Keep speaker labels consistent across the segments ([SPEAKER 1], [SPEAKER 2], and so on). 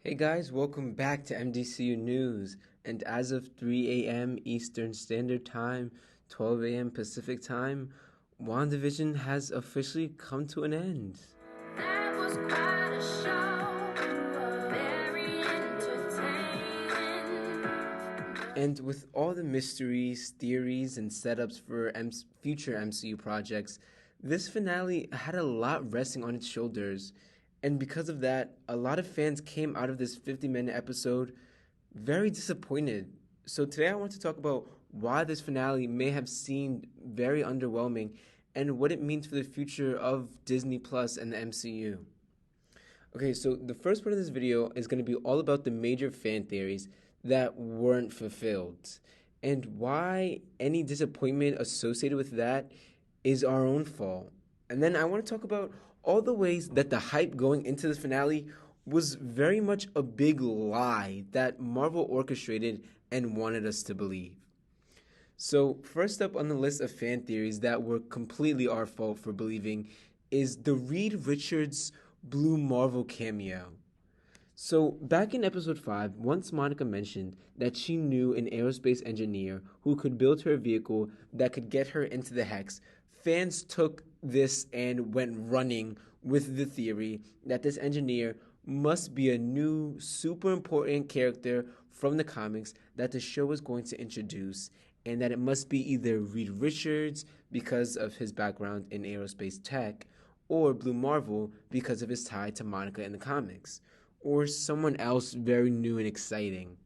[SPEAKER 1] Hey guys, welcome back to MDCU News. And as of 3 a.m. Eastern Standard Time, 12 a.m. Pacific Time, WandaVision has officially come to an end. That was quite a show, very entertaining. And with all the mysteries, theories, and setups for future MCU projects, this finale had a lot resting on its shoulders. And because of that, a lot of fans came out of this 50-minute episode very disappointed. So today I want to talk about why this finale may have seemed very underwhelming and what it means for the future of Disney Plus and the MCU. Okay, so the first part of this video is going to be all about the major fan theories that weren't fulfilled and why any disappointment associated with that is our own fault. And then I want to talk about all the ways that the hype going into the finale was very much a big lie that Marvel orchestrated and wanted us to believe. So, first up on the list of fan theories that were completely our fault for believing is the Reed Richards Blue Marvel cameo. So, back in episode 5, once Monica mentioned that she knew an aerospace engineer who could build her a vehicle that could get her into the Hex. Fans took this and went running with the theory that this engineer must be a new, super important character from the comics that the show is going to introduce, and that it must be either Reed Richards because of his background in aerospace tech, or Blue Marvel because of his tie to Monica in the comics, or someone else very new and exciting.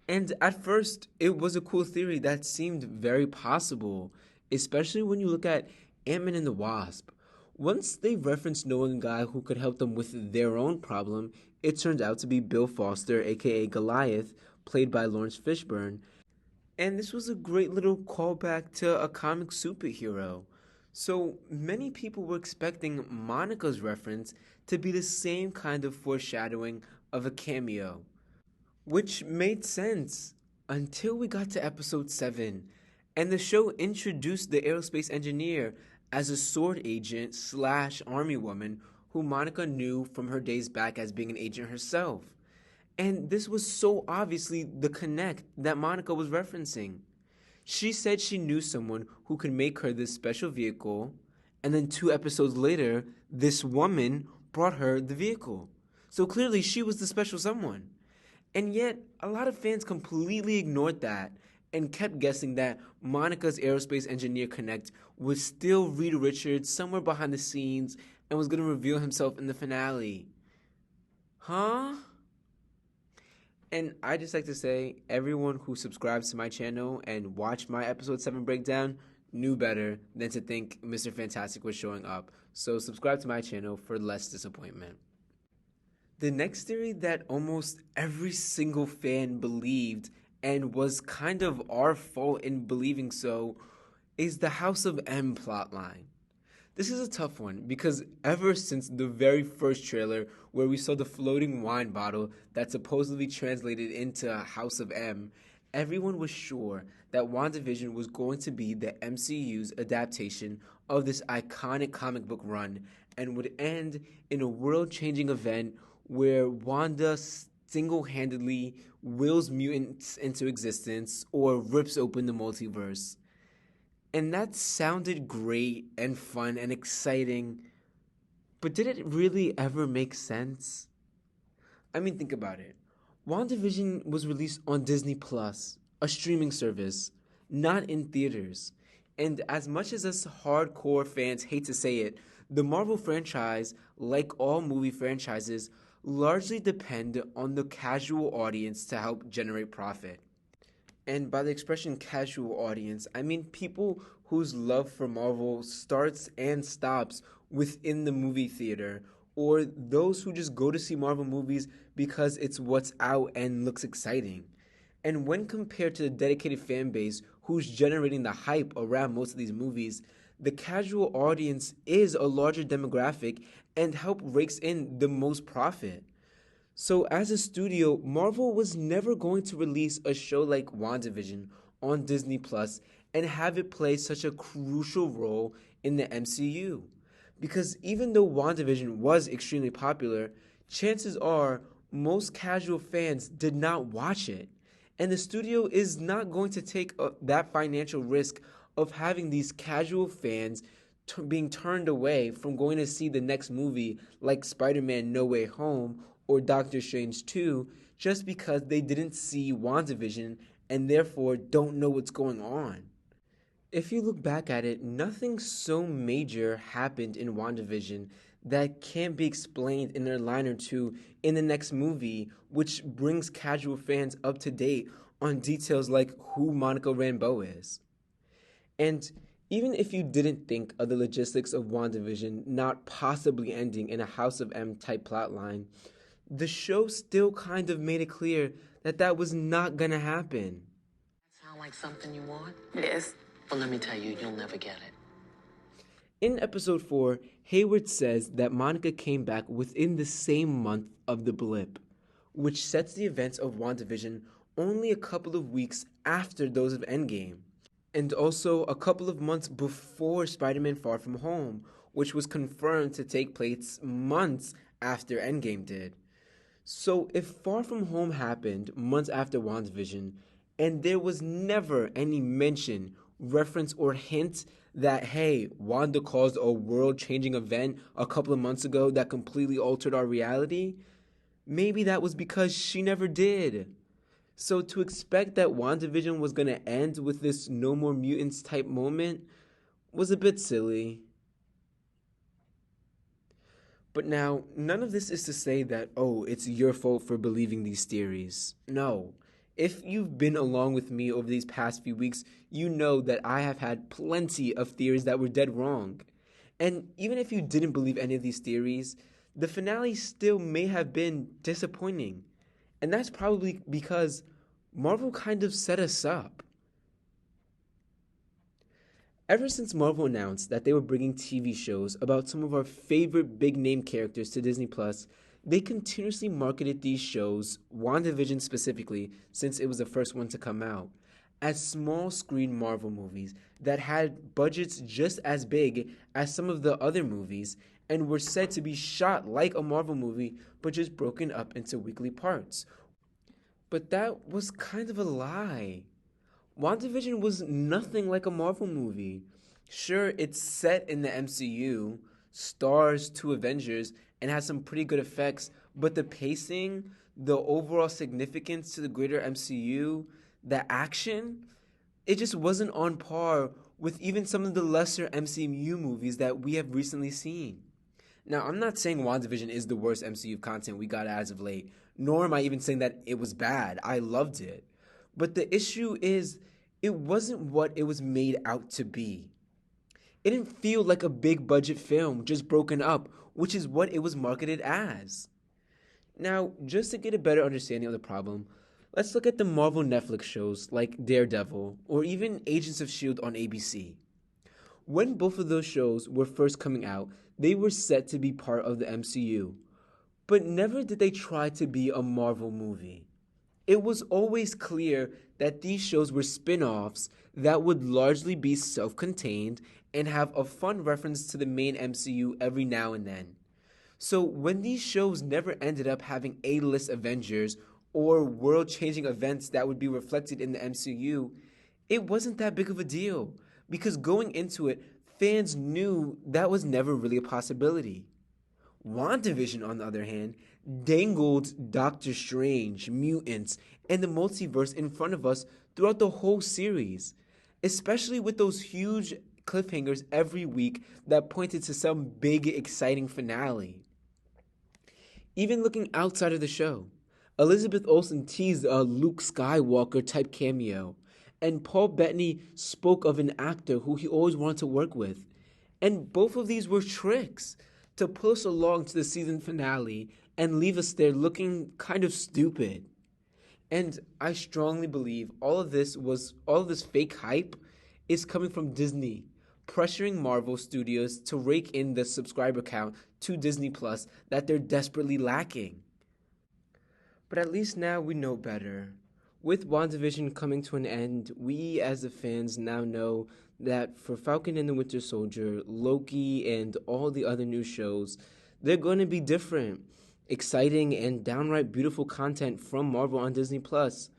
[SPEAKER 1] And at first, it was a cool theory that seemed very possible, especially when you look at Ant-Man and the Wasp. Once they referenced knowing a guy who could help them with their own problem, it turned out to be Bill Foster, aka Goliath, played by Lawrence Fishburne. And this was a great little callback to a comic superhero. So many people were expecting Monica's reference to be the same kind of foreshadowing of a cameo, which made sense until we got to episode 7, and the show introduced the aerospace engineer as a sword agent slash army woman who Monica knew from her days back as being an agent herself. And this was so obviously the connect that Monica was referencing. She said she knew someone who could make her this special vehicle, and then 2 episodes later, this woman brought her the vehicle. So clearly she was the special someone. And yet, a lot of fans completely ignored that and kept guessing that Monica's aerospace engineer connect was still Reed Richards somewhere behind the scenes and was going to reveal himself in the finale. Huh? And I just like to say, everyone who subscribes to my channel and watched my episode 7 breakdown knew better than to think Mr. Fantastic was showing up. So subscribe to my channel for less disappointment. The next theory that almost every single fan believed and was kind of our fault in believing so is the House of M plotline. This is a tough one because ever since the very first trailer where we saw the floating wine bottle that supposedly translated into House of M, everyone was sure that WandaVision was going to be the MCU's adaptation of this iconic comic book run and would end in a world-changing event where Wanda single-handedly wills mutants into existence or rips open the multiverse. And that sounded great and fun and exciting, but did it really ever make sense? I mean, think about it. WandaVision was released on Disney Plus, a streaming service, not in theaters. And as much as us hardcore fans hate to say it, the Marvel franchise, like all movie franchises, largely depend on the casual audience to help generate profit. And by the expression casual audience, I mean people whose love for Marvel starts and stops within the movie theater, or those who just go to see Marvel movies because it's what's out and looks exciting. And when compared to the dedicated fan base who's generating the hype around most of these movies, the casual audience is a larger demographic and help rakes in the most profit. So as a studio, Marvel was never going to release a show like WandaVision on Disney Plus and have it play such a crucial role in the MCU. Because even though WandaVision was extremely popular, chances are most casual fans did not watch it. And the studio is not going to take that financial risk of having these casual fans being turned away from going to see the next movie like Spider Man No Way Home or Doctor Strange 2 just because they didn't see WandaVision and therefore don't know what's going on. If you look back at it, nothing so major happened in WandaVision that can't be explained in a line or two in the next movie, which brings casual fans up to date on details like who Monica Rambeau is. And even if you didn't think of the logistics of WandaVision not possibly ending in a House of M type plotline, the show still kind of made it clear that that was not gonna happen.
[SPEAKER 2] Sound like something you want? Yes. Well, let me tell you, you'll never get it.
[SPEAKER 1] In episode 4, Hayward says that Monica came back within the same month of the blip, which sets the events of WandaVision only a couple of weeks after those of Endgame, and also a couple of months before Spider-Man Far From Home, which was confirmed to take place months after Endgame did. So if Far From Home happened months after WandaVision, and there was never any mention, reference, or hint that, hey, Wanda caused a world-changing event a couple of months ago that completely altered our reality, maybe that was because she never did. So to expect that WandaVision was going to end with this no more mutants type moment was a bit silly. But now, none of this is to say that, oh, it's your fault for believing these theories. No. If you've been along with me over these past few weeks, you know that I have had plenty of theories that were dead wrong. And even if you didn't believe any of these theories, the finale still may have been disappointing. And that's probably because Marvel kind of set us up. Ever since Marvel announced that they were bringing TV shows about some of our favorite big name characters to Disney Plus, they continuously marketed these shows, WandaVision specifically, since it was the first one to come out, as small screen Marvel movies that had budgets just as big as some of the other movies and were said to be shot like a Marvel movie but just broken up into weekly parts. But that was kind of a lie. WandaVision was nothing like a Marvel movie. Sure, it's set in the MCU, stars 2 Avengers, and has some pretty good effects, but the pacing, the overall significance to the greater MCU, the action, it just wasn't on par with even some of the lesser MCU movies that we have recently seen. Now, I'm not saying WandaVision is the worst MCU content we got as of late, nor am I even saying that it was bad. I loved it. But the issue is, it wasn't what it was made out to be. It didn't feel like a big budget film just broken up, which is what it was marketed as. Now, just to get a better understanding of the problem, let's look at the Marvel Netflix shows like Daredevil or even Agents of S.H.I.E.L.D. on ABC. When both of those shows were first coming out, they were set to be part of the MCU, but never did they try to be a Marvel movie. It was always clear that these shows were spin-offs that would largely be self-contained and have a fun reference to the main MCU every now and then. So when these shows never ended up having A-list Avengers or world-changing events that would be reflected in the MCU, it wasn't that big of a deal because going into it, fans knew that was never really a possibility. WandaVision, on the other hand, dangled Doctor Strange, mutants, and the multiverse in front of us throughout the whole series, especially with those huge cliffhangers every week that pointed to some big, exciting finale. Even looking outside of the show, Elizabeth Olsen teased a Luke Skywalker type cameo, and Paul Bettany spoke of an actor who he always wanted to work with. And both of these were tricks to pull us along to the season finale and leave us there looking kind of stupid. And I strongly believe all of this fake hype is coming from Disney, pressuring Marvel Studios to rake in the subscriber count to Disney Plus that they're desperately lacking. But at least now we know better. With WandaVision coming to an end, we as the fans now know that for Falcon and the Winter Soldier, Loki, and all the other new shows, they're going to be different. exciting, and downright beautiful content from Marvel on Disney Plus.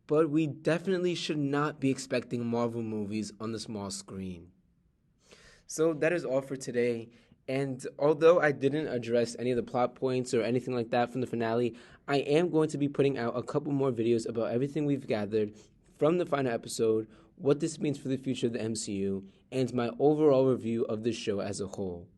[SPEAKER 1] But we definitely should not be expecting Marvel movies on the small screen. So that is all for today. And although I didn't address any of the plot points or anything like that from the finale, I am going to be putting out a couple more videos about everything we've gathered from the final episode, what this means for the future of the MCU, and my overall review of the show as a whole.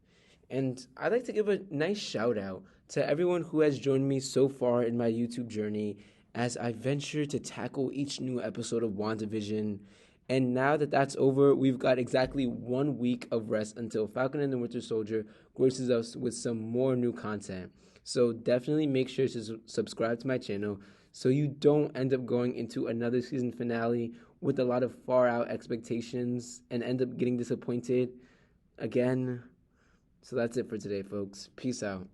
[SPEAKER 1] And I'd like to give a nice shout out to everyone who has joined me so far in my YouTube journey as I venture to tackle each new episode of WandaVision. And now that that's over, we've got exactly 1 week of rest until Falcon and the Winter Soldier graces us with some more new content. So definitely make sure to subscribe to my channel so you don't end up going into another season finale with a lot of far out expectations and end up getting disappointed again. So that's it for today, folks. Peace out.